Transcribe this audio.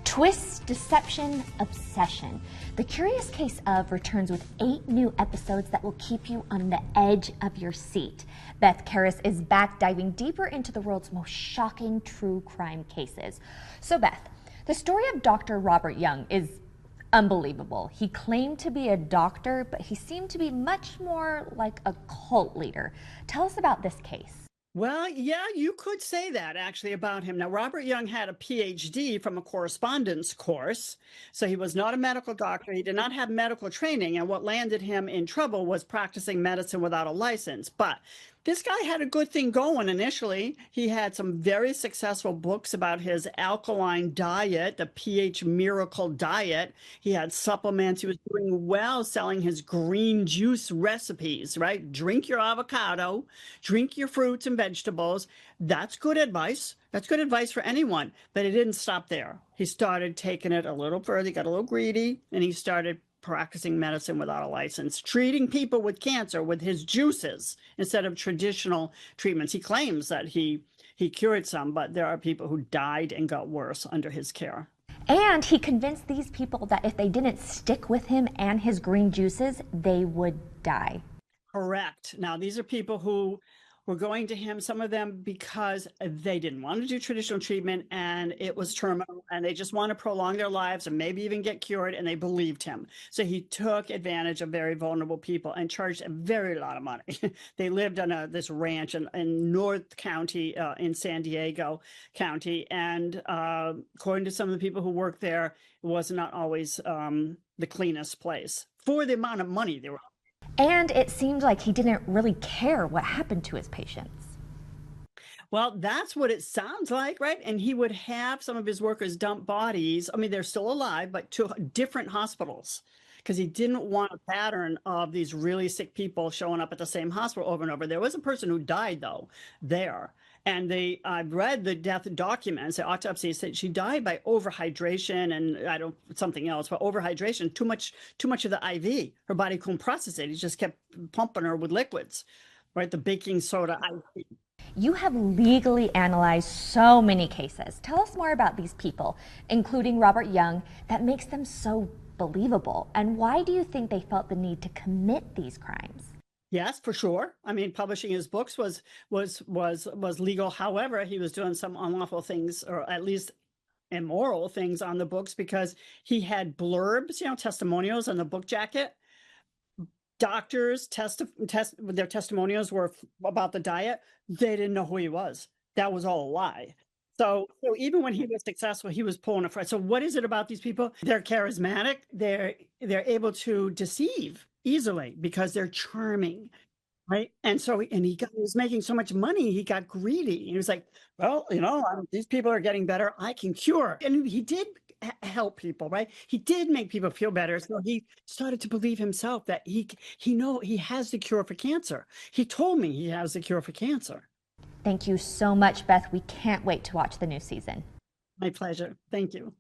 Twist, deception, obsession. The Curious Case of returns with 8 new episodes that will keep you on the edge of your seat. Beth Karas is back, diving deeper into the world's most shocking true crime cases. So Beth, the story of Dr. Robert Young is unbelievable. He claimed to be a doctor, but he seemed to be much more like a cult leader. Tell us about this case. Well, yeah, you could say that actually about him. Now, Robert Young had a PhD from a correspondence course, so he was not a medical doctor. He did not have medical training, and what landed him in trouble was practicing medicine without a license. But this guy had a good thing going initially. He had some very successful books about his alkaline diet, the pH miracle diet. He had supplements. He was doing well selling his green juice recipes, right? Drink your avocado, drink your fruits and vegetables. That's good advice. That's good advice for anyone. But it didn't stop there. He started taking it a little further. He got a little greedy, and he started practicing medicine without a license, treating people with cancer with his juices instead of traditional treatments. He claims that he cured some, but there are people who died and got worse under his care. And he convinced these people that if they didn't stick with him and his green juices, they would die. Correct. Now, these are people who were going to him, some of them because they didn't want to do traditional treatment and it was terminal and they just want to prolong their lives and maybe even get cured, and they believed him. So he took advantage of very vulnerable people and charged a very lot of money. They lived on this ranch in North County, in San Diego County. And according to some of the people who worked there, it was not always the cleanest place for the amount of money they were. And it seemed like he didn't really care what happened to his patients. Well, that's what it sounds like, right? And he would have some of his workers dump bodies. I mean, they're still alive, but to different hospitals, because he didn't want a pattern of these really sick people showing up at the same hospital over and over. There was a person who died, though, there. And I've read the death documents, the autopsy said she died by overhydration and something else, but overhydration, too much of the IV. Her body couldn't process it. He just kept pumping her with liquids, right? The baking soda IV. You have legally analyzed so many cases. Tell us more about these people, including Robert Young, that makes them so believable. And why do you think they felt the need to commit these crimes? Yes, for sure. I mean, publishing his books was legal. However, he was doing some unlawful things, or at least immoral things on the books, because he had blurbs, testimonials on the book jacket. Doctors their testimonials were about the diet. They didn't know who he was. That was all a lie. So even when he was successful, he was pulling a front. So what is it about these people? They're charismatic. They're able to deceive easily because they're charming, right? And so he was making so much money, he got greedy. He was like, well, these people are getting better. I can cure. And he did help people, right? He did make people feel better. So he started to believe himself that he has the cure for cancer. He told me he has the cure for cancer. Thank you so much, Beth. We can't wait to watch the new season. My pleasure. Thank you.